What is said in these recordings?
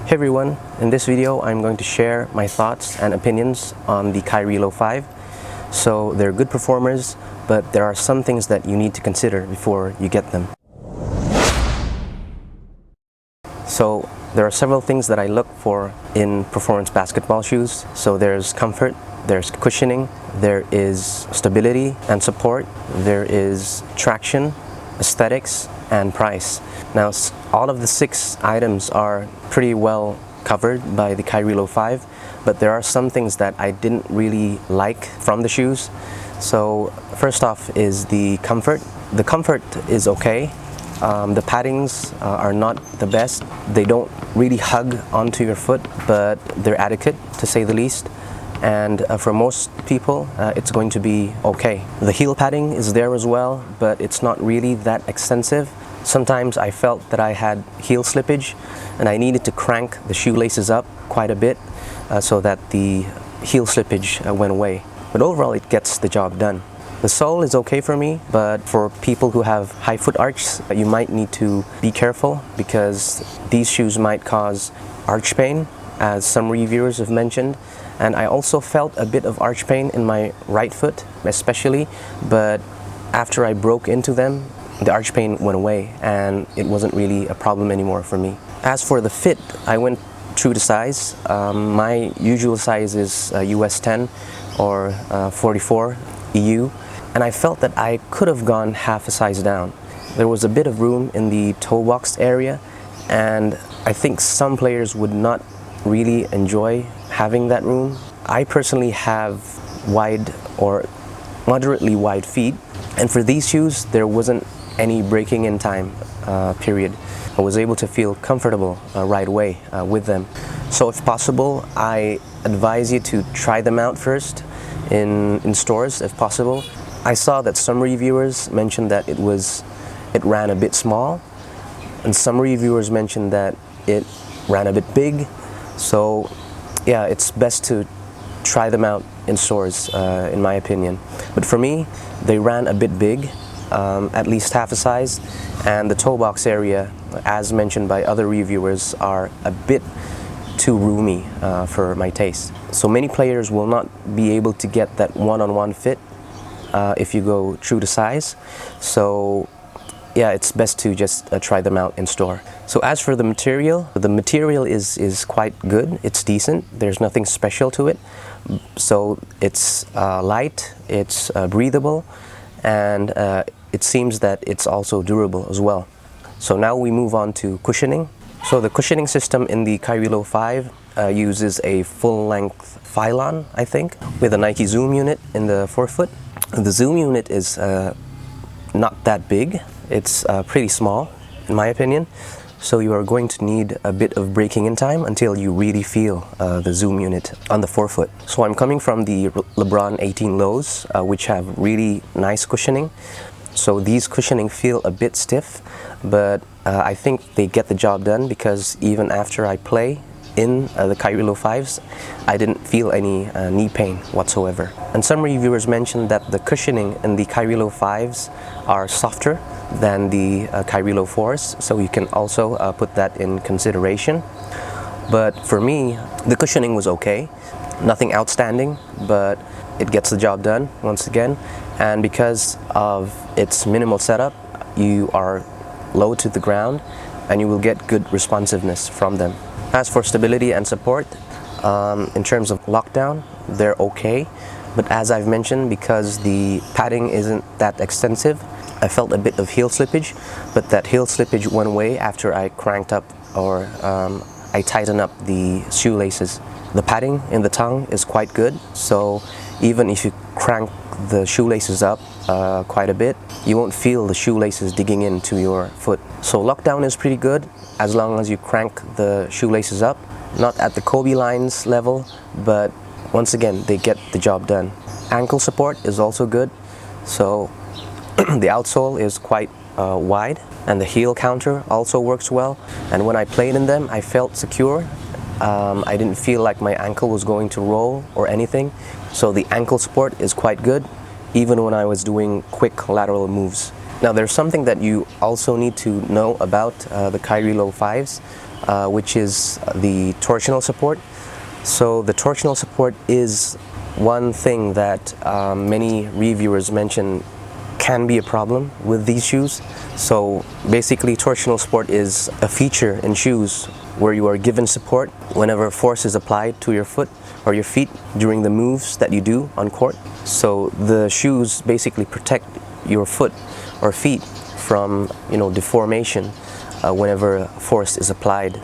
Hey everyone, in this video I'm going to share my thoughts and opinions on the Kyrie Low 5. So they're good performers, but there are some things that you need to consider before you get them. So there are several things that I look for in performance basketball shoes. So there's comfort, there's cushioning, there is stability and support, there is traction, aesthetics, and price. Now, all of the 6 items are pretty well covered by the Kyrie Low 5, but there are some things that I didn't really like from the shoes. So first off is the comfort. The comfort is okay. The paddings are not the best. They don't really hug onto your foot, but they're adequate to say the least. And for most people, it's going to be okay. The heel padding is there as well, but it's not really that extensive. Sometimes I felt that I had heel slippage and I needed to crank the shoelaces up quite a bit so that the heel slippage went away. But overall, it gets the job done. The sole is okay for me, but for people who have high foot arch, you might need to be careful because these shoes might cause arch pain, as some reviewers have mentioned. And I also felt a bit of arch pain in my right foot, especially, but after I broke into them, the arch pain went away and it wasn't really a problem anymore for me. As for the fit, I went true to size. My usual size is US 10 or 44 EU, and I felt that I could have gone half a size down. There was a bit of room in the toe box area, and I think some players would not really enjoy having that room. I personally have wide or moderately wide feet, and for these shoes there wasn't any breaking in time period. I was able to feel comfortable right away with them. So if possible, I advise you to try them out first in stores if possible. I saw that some reviewers mentioned that it ran a bit small, and some reviewers mentioned that it ran a bit big. So yeah, it's best to try them out in stores in my opinion. But for me, they ran a bit big, at least half a size, and the toe box area, as mentioned by other reviewers, are a bit too roomy for my taste. So many players will not be able to get that one-on-one fit if you go true to size. So yeah, it's best to just try them out in store. So as for the material is quite good. It's decent. There's nothing special to it. So it's light, it's breathable, and it seems that it's also durable as well. So now we move on to cushioning. So the cushioning system in the Kyrie Low 5 uses a full-length Phylon, I think, with a Nike Zoom unit in the forefoot. The Zoom unit is not that big. It's pretty small, in my opinion. So you are going to need a bit of breaking in time until you really feel the Zoom unit on the forefoot. So I'm coming from the LeBron 18 Lows, which have really nice cushioning. So these cushioning feel a bit stiff, but I think they get the job done because even after I play in the Kyrie Low 5s, I didn't feel any knee pain whatsoever. And some reviewers mentioned that the cushioning in the Kyrie Low 5s are softer than the Kyrie Low 4s, so you can also put that in consideration. But for me, the cushioning was okay, nothing outstanding, but it gets the job done once again. And because of its minimal setup, you are low to the ground and you will get good responsiveness from them. As for stability and support, in terms of lockdown, they're okay. But as I've mentioned, because the padding isn't that extensive, I felt a bit of heel slippage, but that heel slippage went away after I cranked up or I tightened up the shoelaces. The padding in the tongue is quite good, so even if you crank the shoelaces up quite a bit, you won't feel the shoelaces digging into your foot. So lockdown is pretty good as long as you crank the shoelaces up. Not at the Kobe lines level, but once again, they get the job done. Ankle support is also good. So the outsole is quite wide, and the heel counter also works well. And when I played in them, I felt secure. I didn't feel like my ankle was going to roll or anything. So the ankle support is quite good, even when I was doing quick lateral moves. Now there's something that you also need to know about the Kyrie Low 5s. which is the torsional support. So the torsional support is one thing that many reviewers mention can be a problem with these shoes. So basically, torsional support is a feature in shoes where you are given support whenever force is applied to your foot or your feet during the moves that you do on court. So the shoes basically protect your foot or feet from, deformation whenever force is applied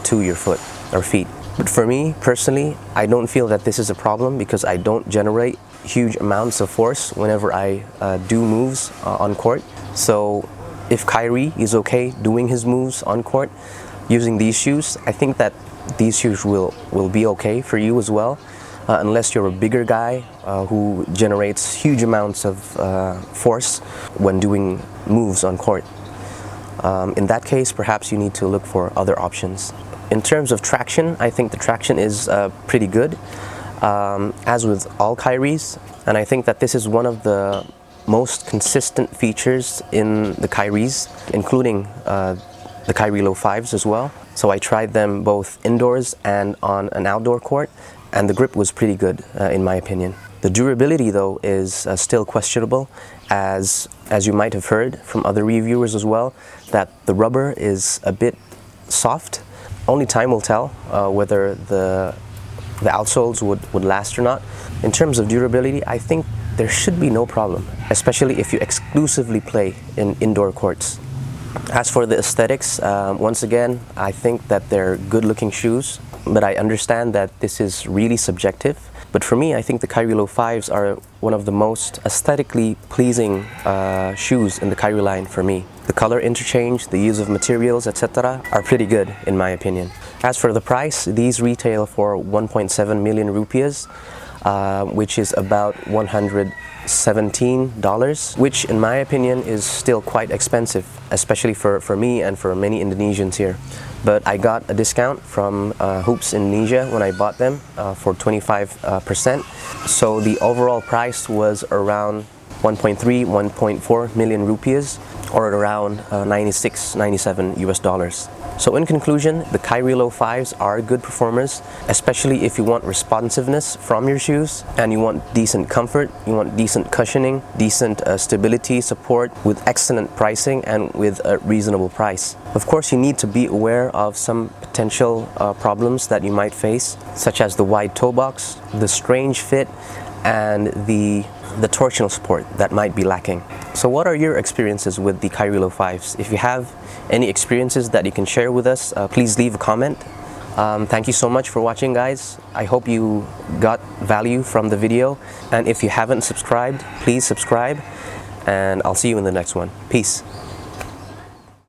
to your foot or feet. But for me personally, I don't feel that this is a problem because I don't generate huge amounts of force whenever I do moves on court. So if Kyrie is okay doing his moves on court using these shoes, I think that these shoes will be okay for you as well, unless you're a bigger guy who generates huge amounts of force when doing moves on court. In that case, perhaps you need to look for other options. In terms of traction, I think the traction is pretty good, as with all Kyries, and I think that this is one of the most consistent features in the Kyries, including the Kyrie Low 5s as well. So I tried them both indoors and on an outdoor court, and the grip was pretty good in my opinion. The durability though is still questionable, as you might have heard from other reviewers as well, that the rubber is a bit soft. Only time will tell whether the outsoles would last or not. In terms of durability, I think there should be no problem, especially if you exclusively play in indoor courts. As for the aesthetics, once again, I think that they're good-looking shoes, but I understand that this is really subjective. But for me, I think the Kyrie Low 5s are one of the most aesthetically pleasing shoes in the Kyrie line for me. The color interchange, the use of materials, etc. are pretty good in my opinion. As for the price, these retail for 1.7 million rupees, which is about $117, which in my opinion is still quite expensive, especially for me and for many Indonesians here. But I got a discount from Hoops Indonesia when I bought them for 25%. So the overall price was around 1.4 million rupees, or around 97 US dollars. So in conclusion, the Kyrie Low 5s are good performers, especially if you want responsiveness from your shoes and you want decent comfort, you want decent cushioning, decent stability support with excellent pricing and with a reasonable price. Of course, you need to be aware of some potential problems that you might face, such as the wide toe box, the strange fit, and the torsional support that might be lacking. So what are your experiences with the Kyrie Low 5s? If you have any experiences that you can share with us, please leave a comment. Thank you so much for watching, guys. I hope you got value from the video, and if you haven't subscribed, please subscribe, and I'll see you in the next one. Peace.